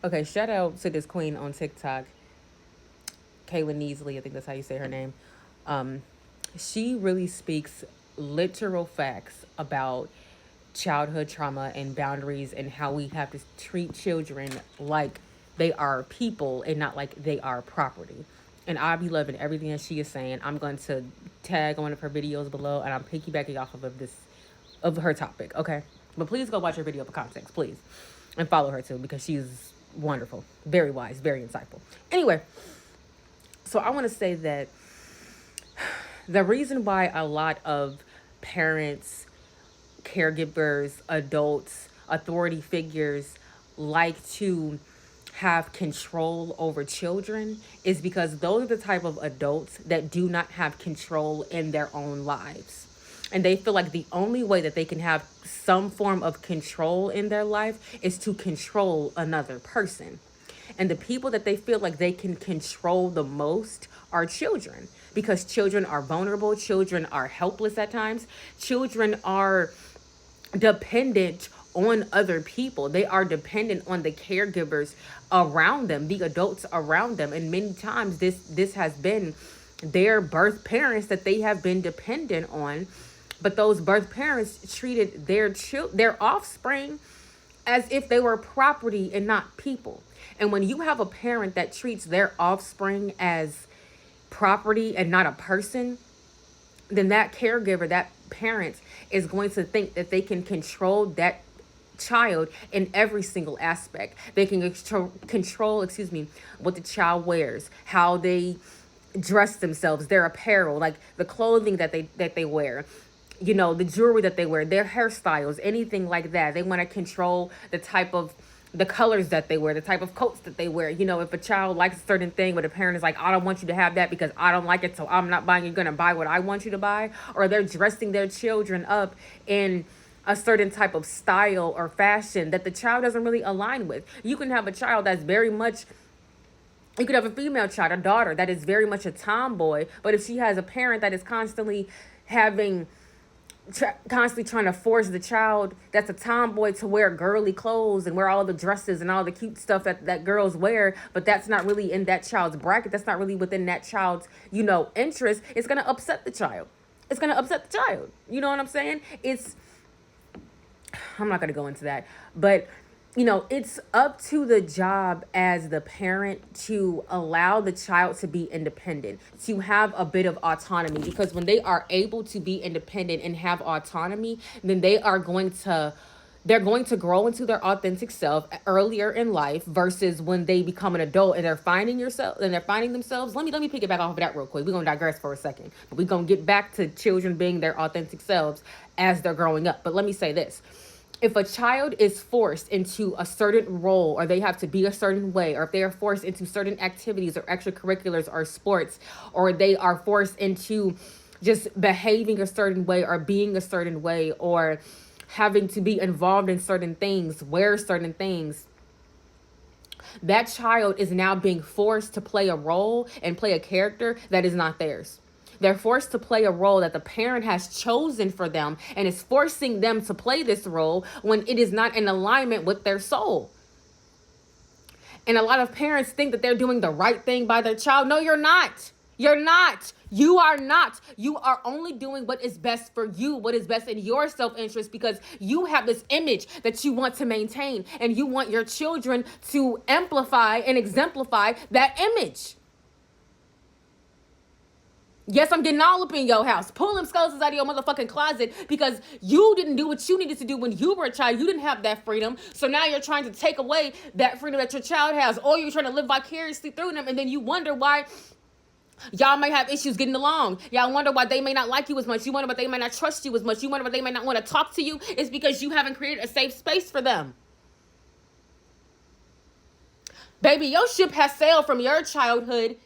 Okay, shout out to this queen on TikTok, Kayla Neasley. I think that's how you say her name. Um, she really speaks literal facts about childhood trauma and boundaries and how we have to treat children like they are people and not like they are property. And I'll be loving everything that she is saying. I'm going to tag one of her videos below, and I'm piggybacking off of this of her topic. Okay, but please go watch her video for context, please, and follow her too because she's wonderful, very wise, very insightful. Anyway, so I want to say that the reason why a lot of parents, caregivers, adults, authority figures like to have control over children is because those are the type of adults that do not have control in their own lives. And they feel like the only way that they can have some form of control in their life is to control another person. And the people that they feel like they can control the most are children, because children are vulnerable, children are helpless at times, children are dependent on other people. They are dependent on the caregivers around them, the adults around them. And many times this has been their birth parents that they have been dependent on. But those birth parents treated their offspring as if they were property and not people. And when you have a parent that treats their offspring as property and not a person, then that caregiver, that parent, is going to think that they can control that child in every single aspect. They can control, what the child wears, how they dress themselves, their apparel, like the clothing that they wear, the jewelry that they wear, their hairstyles, anything like that. They want to control the colors that they wear, the type of coats that they wear. If a child likes a certain thing, but a parent is like, I don't want you to have that because I don't like it, so I'm not buying, you're going to buy what I want you to buy. Or they're dressing their children up in a certain type of style or fashion that the child doesn't really align with. You can have a child that's very much, you could have a female child, a daughter that is very much a tomboy, but if she has a parent that is having constantly trying to force the child that's a tomboy to wear girly clothes and wear all the dresses and all the cute stuff that girls wear, but that's not really in that child's bracket, that's not really within that child's interest, it's going to upset the child. It's going to upset the child. You know what I'm saying? I'm not going to go into that, but it's up to the job as the parent to allow the child to be independent, to have a bit of autonomy, because when they are able to be independent and have autonomy, then they're going to grow into their authentic self earlier in life versus when they become an adult and they're finding themselves. Let me pick it back off of that real quick. We're going to digress for a second, but we're going to get back to children being their authentic selves as they're growing up. But let me say this: if a child is forced into a certain role, or they have to be a certain way, or if they are forced into certain activities or extracurriculars or sports, or they are forced into just behaving a certain way or being a certain way, or having to be involved in certain things, wear certain things, that child is now being forced to play a role and play a character that is not theirs. They're forced to play a role that the parent has chosen for them and is forcing them to play this role when it is not in alignment with their soul. And a lot of parents think that they're doing the right thing by their child. No, you're not. You're not. You are not. You are only doing what is best for you, what is best in your self-interest, because you have this image that you want to maintain and you want your children to amplify and exemplify that image. Yes, I'm getting all up in your house. Pull them skeletons out of your motherfucking closet because you didn't do what you needed to do when you were a child. You didn't have that freedom. So now you're trying to take away that freedom that your child has, or you're trying to live vicariously through them. And then you wonder why y'all may have issues getting along. Y'all wonder why they may not like you as much. You wonder why they may not trust you as much. You wonder why they may not want to talk to you. It's because you haven't created a safe space for them. Baby, your ship has sailed from your childhood.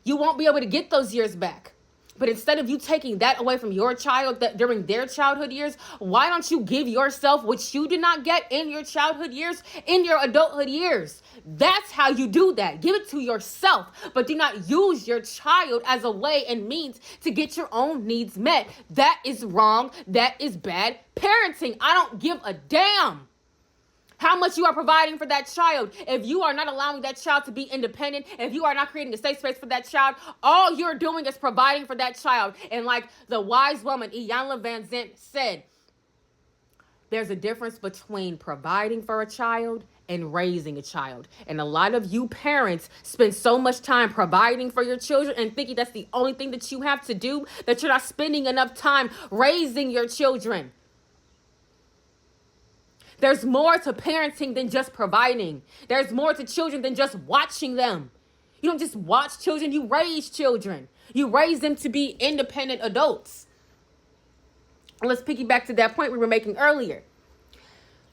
You won't be able to get those years back. But instead of you taking that away from your child during their childhood years, why don't you give yourself what you did not get in your childhood years, in your adulthood years? That's how you do that. Give it to yourself, but do not use your child as a way and means to get your own needs met. That is wrong. That is bad parenting. I don't give a damn How much you are providing for that child. If you are not allowing that child to be independent, if you are not creating a safe space for that child, all you're doing is providing for that child. And like the wise woman, Iyanla Vanzant, said, there's a difference between providing for a child and raising a child. And a lot of you parents spend so much time providing for your children and thinking that's the only thing that you have to do, that you're not spending enough time raising your children. There's more to parenting than just providing. There's more to children than just watching them. You don't just watch children, you raise children. You raise them to be independent adults. Let's piggyback to that point we were making earlier.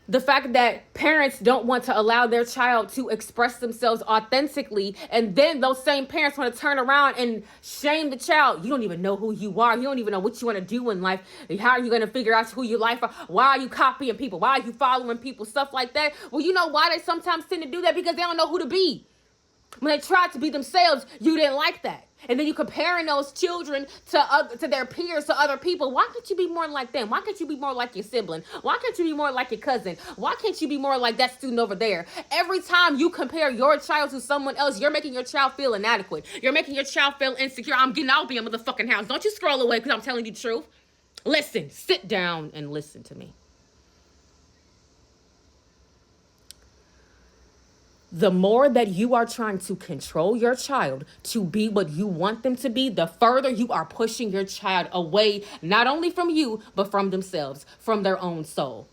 The fact that parents don't want to allow their child to express themselves authentically, and then those same parents want to turn around and shame the child. You don't even know who you are. You don't even know what you want to do in life. How are you going to figure out who your life are? Why are you copying people? Why are you following people? Stuff like that. Well, you know why they sometimes tend to do that? Because they don't know who to be. When they tried to be themselves, you didn't like that. And then you comparing those children to their peers, to other people. Why can't you be more like them? Why can't you be more like your sibling? Why can't you be more like your cousin? Why can't you be more like that student over there? Every time you compare your child to someone else, you're making your child feel inadequate. You're making your child feel insecure. I'm getting out of your motherfucking house. Don't you scroll away because I'm telling you the truth. Listen, sit down and listen to me. The more that you are trying to control your child to be what you want them to be, the further you are pushing your child away, not only from you, but from themselves, from their own soul.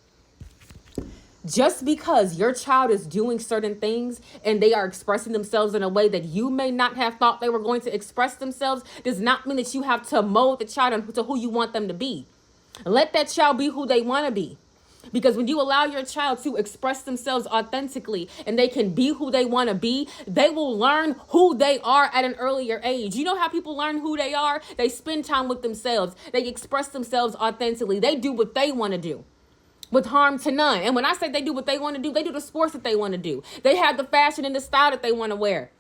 Just because your child is doing certain things and they are expressing themselves in a way that you may not have thought they were going to express themselves does not mean that you have to mold the child to who you want them to be. Let that child be who they want to be. Because when you allow your child to express themselves authentically and they can be who they want to be, they will learn who they are at an earlier age. You know how people learn who they are? They spend time with themselves. They express themselves authentically. They do what they want to do with harm to none. And when I say they do what they want to do, they do the sports that they want to do. They have the fashion and the style that they want to wear.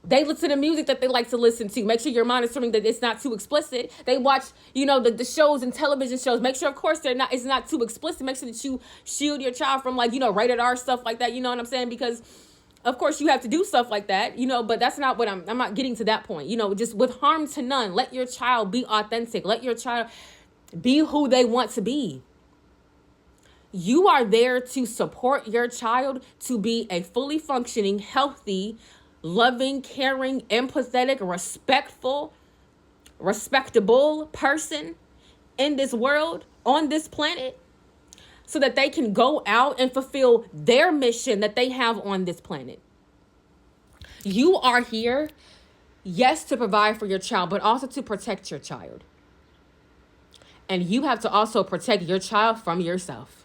They listen to music that they like to listen to. Make sure you're monitoring that it's not too explicit. They watch, the shows and television shows. Make sure, of course, it's not too explicit. Make sure that you shield your child from rated R stuff like that. You know what I'm saying? Because, of course, you have to do stuff like that, but that's not what I'm not getting to that point. Just with harm to none, let your child be authentic. Let your child be who they want to be. You are there to support your child to be a fully functioning, healthy, loving, caring, empathetic, respectable person in this world, on this planet, so that they can go out and fulfill their mission that they have on this planet. You are here, yes, to provide for your child, but also to protect your child. And you have to also protect your child from yourself.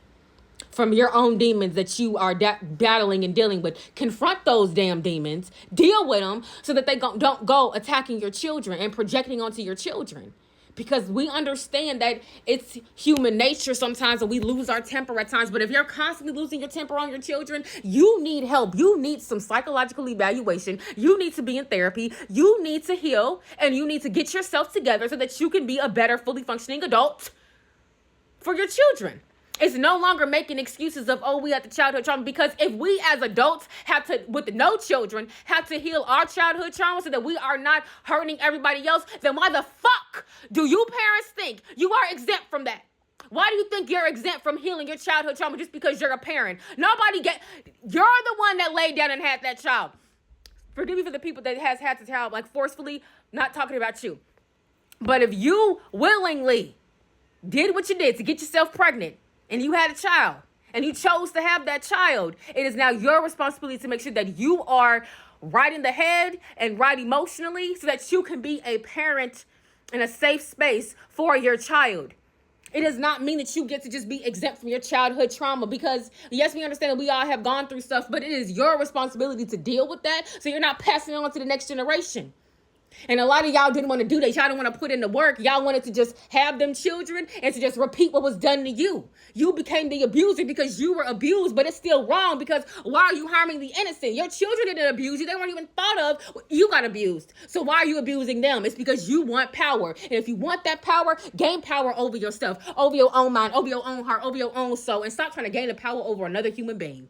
From your own demons that you are battling and dealing with. Confront those damn demons. Deal with them so that they don't go attacking your children and projecting onto your children. Because we understand that it's human nature sometimes and we lose our temper at times. But if you're constantly losing your temper on your children, you need help. You need some psychological evaluation. You need to be in therapy. You need to heal. And you need to get yourself together so that you can be a better, fully functioning adult for your children. It's no longer making excuses of, we had the childhood trauma. Because if we as adults have to, with no children, have to heal our childhood trauma so that we are not hurting everybody else, then why the fuck do you parents think you are exempt from that? Why do you think you're exempt from healing your childhood trauma just because you're a parent? You're the one that laid down and had that child. Forgive me for the people that has had the child, forcefully, not talking about you. But if you willingly did what you did to get yourself pregnant, and you had a child, and you chose to have that child, it is now your responsibility to make sure that you are right in the head and right emotionally so that you can be a parent in a safe space for your child. It does not mean that you get to just be exempt from your childhood trauma because, yes, we understand that we all have gone through stuff, but it is your responsibility to deal with that so you're not passing it on to the next generation. And a lot of y'all didn't want to do that. Y'all didn't want to put in the work. Y'all wanted to just have them children and to just repeat what was done to you. You became the abuser because you were abused, but it's still wrong because why are you harming the innocent? Your children didn't abuse you. They weren't even thought of. You got abused. So why are you abusing them? It's because you want power. And if you want that power, gain power over yourself, over your own mind, over your own heart, over your own soul, and stop trying to gain the power over another human being.